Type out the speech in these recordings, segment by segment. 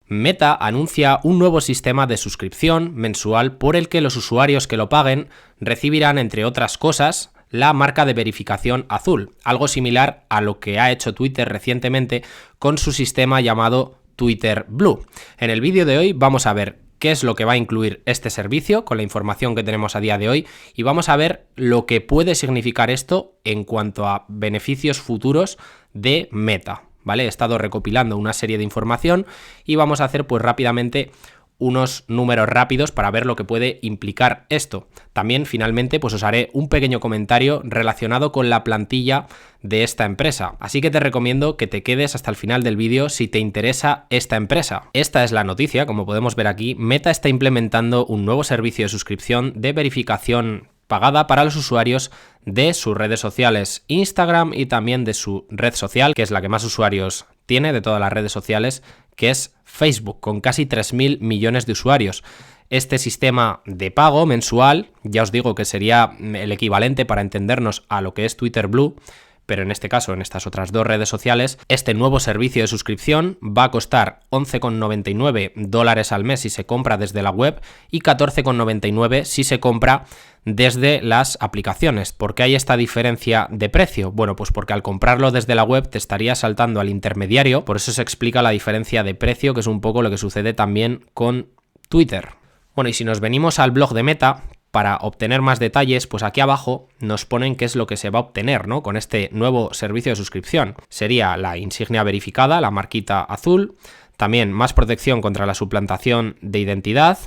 Meta anuncia un nuevo sistema de suscripción mensual por el que los usuarios que lo paguen recibirán, entre otras cosas, la marca de verificación azul, algo similar a lo que ha hecho Twitter recientemente con su sistema llamado Twitter Blue. En el vídeo de hoy vamos a ver qué es lo que va a incluir este servicio con la información que tenemos a día de hoy y vamos a ver lo que puede significar esto en cuanto a beneficios futuros de Meta. ¿Vale? He estado recopilando una serie de información y vamos a hacer pues rápidamente unos números rápidos para ver lo que puede implicar esto. También finalmente pues os haré un pequeño comentario relacionado con la plantilla de esta empresa. Así que te recomiendo que te quedes hasta el final del vídeo si te interesa esta empresa. Esta es la noticia, como podemos ver aquí. Meta está implementando un nuevo servicio de suscripción de verificación pagada para los usuarios de sus redes sociales, Instagram y también de su red social, que es la que más usuarios tiene de todas las redes sociales, que es Facebook, con casi 3.000 millones de usuarios. Este sistema de pago mensual, ya os digo que sería el equivalente para entendernos a lo que es Twitter Blue, pero en este caso, en estas otras dos redes sociales, este nuevo servicio de suscripción va a costar $11,99 al mes si se compra desde la web y $14,99 si se compra desde las aplicaciones. ¿Por qué hay esta diferencia de precio? Bueno, pues porque al comprarlo desde la web te estaría saltando al intermediario, por eso se explica la diferencia de precio, que es un poco lo que sucede también con Twitter. Bueno, y si nos venimos al blog de Meta, para obtener más detalles, pues aquí abajo nos ponen qué es lo que se va a obtener, ¿no? Con este nuevo servicio de suscripción. Sería la insignia verificada, la marquita azul, también más protección contra la suplantación de identidad,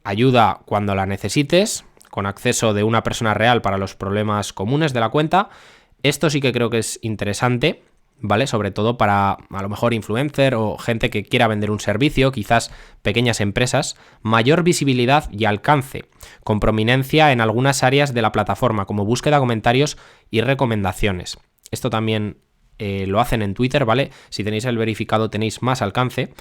ayuda cuando la necesites, con acceso de una persona real para los problemas comunes de la cuenta. Esto sí que creo que es interesante, ¿vale? Sobre todo para a lo mejor influencer o gente que quiera vender un servicio, quizás pequeñas empresas, mayor visibilidad y alcance, con prominencia en algunas áreas de la plataforma, como búsqueda, comentarios y recomendaciones. Esto también lo hacen en Twitter, ¿vale? Si tenéis el verificado tenéis más alcance.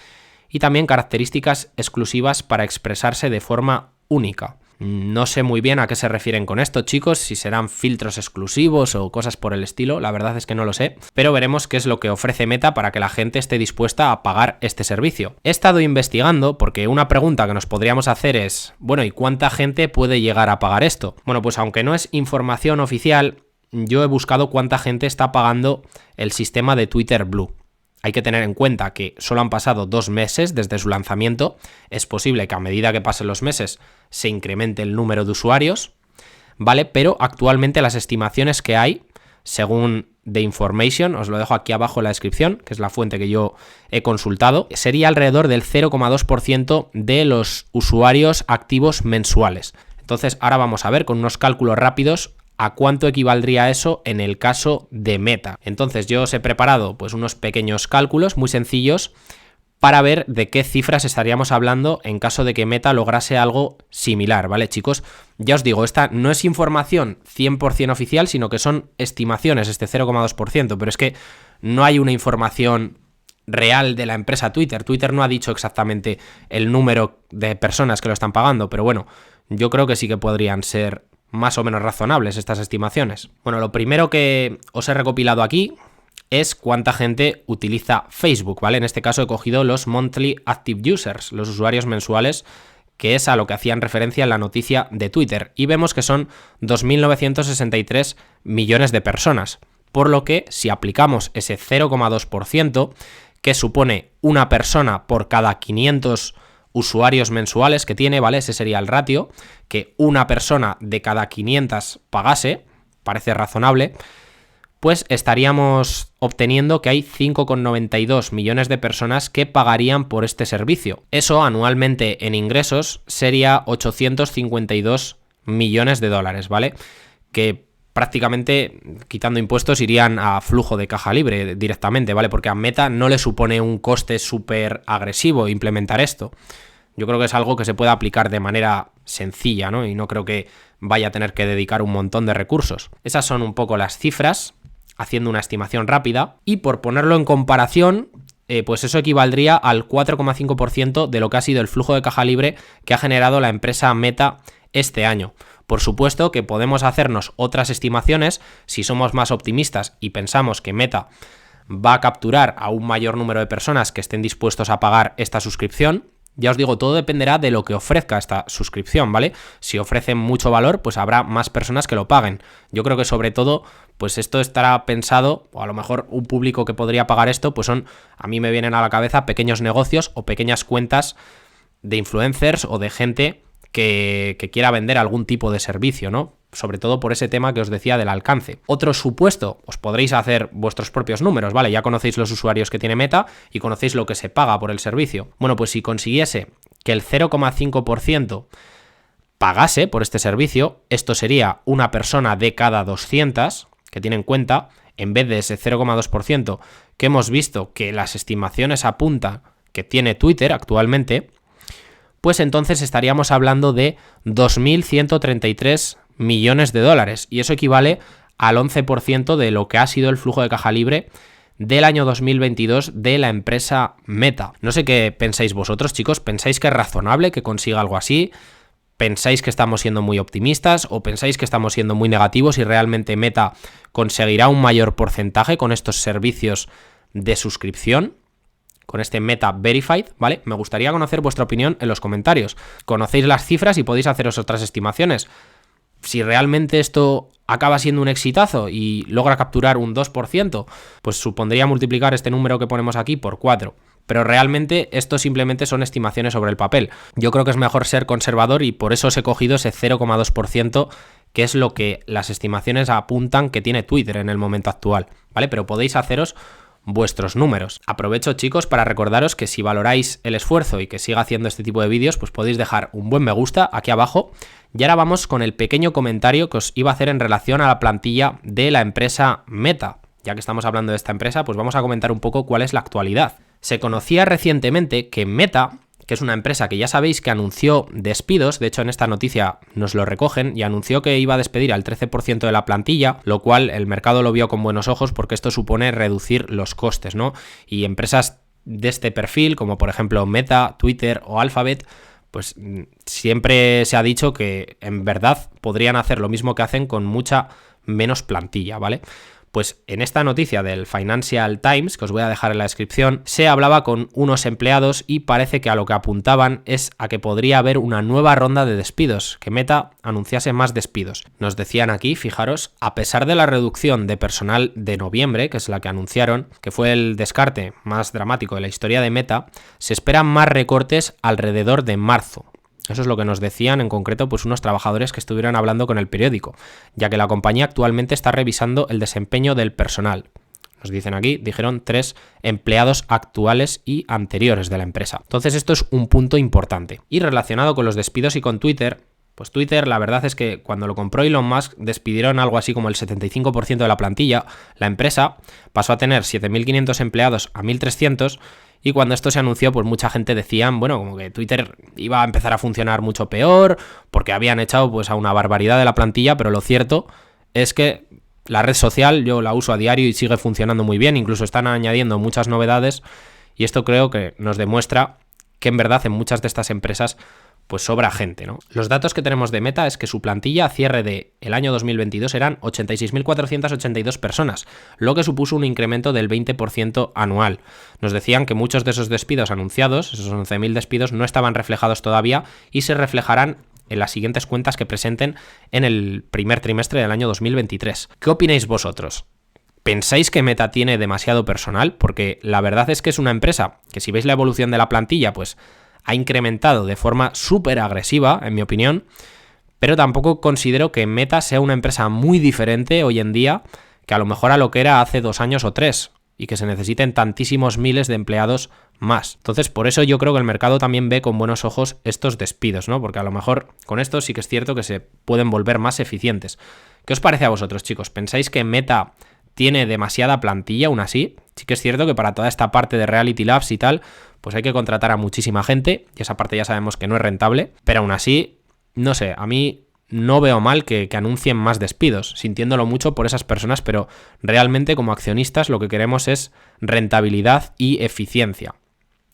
Y también características exclusivas para expresarse de forma única. No sé muy bien a qué se refieren con esto, chicos, si serán filtros exclusivos o cosas por el estilo, la verdad es que no lo sé, pero veremos qué es lo que ofrece Meta para que la gente esté dispuesta a pagar este servicio. He estado investigando porque una pregunta que nos podríamos hacer es, bueno, ¿y cuánta gente puede llegar a pagar esto? Bueno, pues aunque no es información oficial, yo he buscado cuánta gente está pagando el sistema de Twitter Blue. Hay que tener en cuenta que solo han pasado 2 meses desde su lanzamiento. Es posible que a medida que pasen los meses se incremente el número de usuarios, ¿vale? Pero actualmente las estimaciones que hay, según The Information, os lo dejo aquí abajo en la descripción, que es la fuente que yo he consultado, sería alrededor del 0,2% de los usuarios activos mensuales. Entonces ahora vamos a ver con unos cálculos rápidos a cuánto equivaldría eso en el caso de Meta. Entonces yo os he preparado pues unos pequeños cálculos muy sencillos para ver de qué cifras estaríamos hablando en caso de que Meta lograse algo similar, ¿vale, chicos? Ya os digo, esta no es información 100% oficial, sino que son estimaciones, este 0,2%, pero es que no hay una información real de la empresa Twitter. Twitter no ha dicho exactamente el número de personas que lo están pagando, pero bueno, yo creo que sí que podrían ser más o menos razonables estas estimaciones. Bueno, lo primero que os he recopilado aquí es cuánta gente utiliza Facebook, ¿vale? En este caso he cogido los Monthly Active Users, los usuarios mensuales, que es a lo que hacían referencia en la noticia de Twitter, y vemos que son 2.963 millones de personas, por lo que si aplicamos ese 0,2%, que supone una persona por cada 500 usuarios mensuales que tiene, ¿vale? Ese sería el ratio, que una persona de cada 500 pagase, parece razonable, pues estaríamos obteniendo que hay 5,92 millones de personas que pagarían por este servicio. Eso anualmente en ingresos sería 852 millones de dólares, ¿vale? Que prácticamente, quitando impuestos, irían a flujo de caja libre directamente, ¿vale? Porque a Meta no le supone un coste súper agresivo implementar esto. Yo creo que es algo que se puede aplicar de manera sencilla, ¿no? Y no creo que vaya a tener que dedicar un montón de recursos. Esas son un poco las cifras, haciendo una estimación rápida. Y por ponerlo en comparación, pues eso equivaldría al 4,5% de lo que ha sido el flujo de caja libre que ha generado la empresa Meta este año. Por supuesto que podemos hacernos otras estimaciones si somos más optimistas y pensamos que Meta va a capturar a un mayor número de personas que estén dispuestos a pagar esta suscripción. Ya os digo, todo dependerá de lo que ofrezca esta suscripción, ¿vale? Si ofrecen mucho valor, pues habrá más personas que lo paguen. Yo creo que sobre todo, pues esto estará pensado, o a lo mejor un público que podría pagar esto, pues a mí me vienen a la cabeza pequeños negocios o pequeñas cuentas de influencers o de gente que quiera vender algún tipo de servicio, ¿no? Sobre todo por ese tema que os decía del alcance. Otro supuesto, os podréis hacer vuestros propios números, ¿vale? Ya conocéis los usuarios que tiene Meta y conocéis lo que se paga por el servicio. Bueno, pues si consiguiese que el 0,5% pagase por este servicio, esto sería una persona de cada 200 que tiene en cuenta, en vez de ese 0,2% que hemos visto que las estimaciones apuntan que tiene Twitter actualmente, pues entonces estaríamos hablando de 2.133 millones de dólares, y eso equivale al 11% de lo que ha sido el flujo de caja libre del año 2022 de la empresa Meta. No sé qué pensáis vosotros, chicos. ¿Pensáis que es razonable que consiga algo así? ¿Pensáis que estamos siendo muy optimistas o pensáis que estamos siendo muy negativos y realmente Meta conseguirá un mayor porcentaje con estos servicios de suscripción? Con este Meta Verified, ¿vale? Me gustaría conocer vuestra opinión en los comentarios. Conocéis las cifras y podéis haceros otras estimaciones. Si realmente esto acaba siendo un exitazo y logra capturar un 2%, pues supondría multiplicar este número que ponemos aquí por 4. Pero realmente esto simplemente son estimaciones sobre el papel. Yo creo que es mejor ser conservador y por eso os he cogido ese 0,2%, que es lo que las estimaciones apuntan que tiene Twitter en el momento actual, ¿vale? Pero podéis haceros vuestros números. Aprovecho, chicos, para recordaros que si valoráis el esfuerzo y que siga haciendo este tipo de vídeos, pues podéis dejar un buen me gusta aquí abajo. Y ahora vamos con el pequeño comentario que os iba a hacer en relación a la plantilla de la empresa Meta. Ya que estamos hablando de esta empresa, pues vamos a comentar un poco cuál es la actualidad. Se conocía recientemente que Meta, que es una empresa que ya sabéis que anunció despidos, de hecho en esta noticia nos lo recogen, y anunció que iba a despedir al 13% de la plantilla, lo cual el mercado lo vio con buenos ojos porque esto supone reducir los costes, ¿no? Y empresas de este perfil, como por ejemplo Meta, Twitter o Alphabet, pues siempre se ha dicho que en verdad podrían hacer lo mismo que hacen con mucha menos plantilla, ¿vale? Pues en esta noticia del Financial Times, que os voy a dejar en la descripción, se hablaba con unos empleados y parece que a lo que apuntaban es a que podría haber una nueva ronda de despidos, que Meta anunciase más despidos. Nos decían aquí, fijaros, a pesar de la reducción de personal de noviembre, que es la que anunciaron, que fue el descarte más dramático de la historia de Meta, se esperan más recortes alrededor de marzo. Eso es lo que nos decían en concreto pues unos trabajadores que estuvieron hablando con el periódico, ya que la compañía actualmente está revisando el desempeño del personal. Nos dicen aquí, dijeron 3 empleados actuales y anteriores de la empresa. Entonces esto es un punto importante. Y relacionado con los despidos y con Twitter, pues Twitter la verdad es que cuando lo compró Elon Musk despidieron algo así como el 75% de la plantilla. La empresa pasó a tener 7.500 empleados a 1.300. Y cuando esto se anunció, pues mucha gente decían, bueno, como que Twitter iba a empezar a funcionar mucho peor, porque habían echado pues a una barbaridad de la plantilla, pero lo cierto es que la red social yo la uso a diario y sigue funcionando muy bien, incluso están añadiendo muchas novedades, y esto creo que nos demuestra que en verdad en muchas de estas empresas pues sobra gente, ¿no? Los datos que tenemos de Meta es que su plantilla a cierre del año 2022 eran 86.482 personas, lo que supuso un incremento del 20% anual. Nos decían que muchos de esos despidos anunciados, esos 11.000 despidos, no estaban reflejados todavía y se reflejarán en las siguientes cuentas que presenten en el primer trimestre del año 2023. ¿Qué opináis vosotros? ¿Pensáis que Meta tiene demasiado personal? Porque la verdad es que es una empresa que, si veis la evolución de la plantilla, pues ha incrementado de forma súper agresiva, en mi opinión, pero tampoco considero que Meta sea una empresa muy diferente hoy en día que a lo mejor a lo que era hace 2 años o 3, y que se necesiten tantísimos miles de empleados más. Entonces, por eso yo creo que el mercado también ve con buenos ojos estos despidos, ¿no? Porque a lo mejor con esto sí que es cierto que se pueden volver más eficientes. ¿Qué os parece a vosotros, chicos? ¿Pensáis que Meta tiene demasiada plantilla aún así? Sí que es cierto que para toda esta parte de Reality Labs y tal, pues hay que contratar a muchísima gente, y esa parte ya sabemos que no es rentable, pero aún así, no sé, a mí no veo mal que anuncien más despidos, sintiéndolo mucho por esas personas, pero realmente como accionistas lo que queremos es rentabilidad y eficiencia.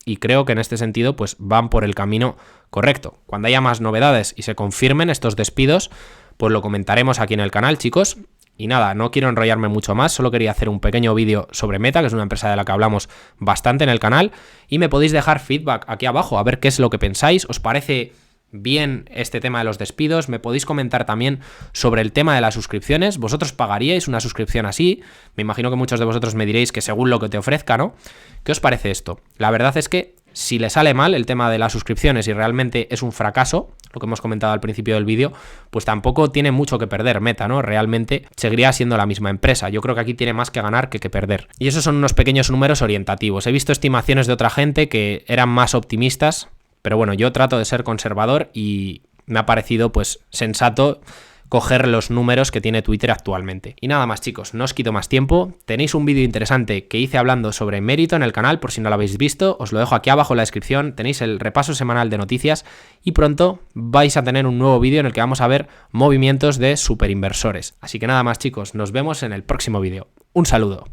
Y creo que en este sentido pues van por el camino correcto. Cuando haya más novedades y se confirmen estos despidos, pues lo comentaremos aquí en el canal, chicos. Y nada, no quiero enrollarme mucho más, solo quería hacer un pequeño vídeo sobre Meta, que es una empresa de la que hablamos bastante en el canal, y me podéis dejar feedback aquí abajo, a ver qué es lo que pensáis, ¿os parece bien este tema de los despidos? Me podéis comentar también sobre el tema de las suscripciones. ¿Vosotros pagaríais una suscripción así? Me imagino que muchos de vosotros me diréis que según lo que te ofrezca, ¿no? ¿Qué os parece esto? La verdad es que si le sale mal el tema de las suscripciones y realmente es un fracaso, lo que hemos comentado al principio del vídeo, pues tampoco tiene mucho que perder Meta, ¿no? Realmente seguiría siendo la misma empresa. Yo creo que aquí tiene más que ganar que perder. Y esos son unos pequeños números orientativos. He visto estimaciones de otra gente que eran más optimistas, pero bueno, yo trato de ser conservador y me ha parecido pues sensato coger los números que tiene Twitter actualmente. Y nada más, chicos, no os quito más tiempo. Tenéis un vídeo interesante que hice hablando sobre Mérito en el canal, por si no lo habéis visto, os lo dejo aquí abajo en la descripción. Tenéis el repaso semanal de noticias y pronto vais a tener un nuevo vídeo en el que vamos a ver movimientos de superinversores. Así que nada más, chicos, nos vemos en el próximo vídeo. Un saludo.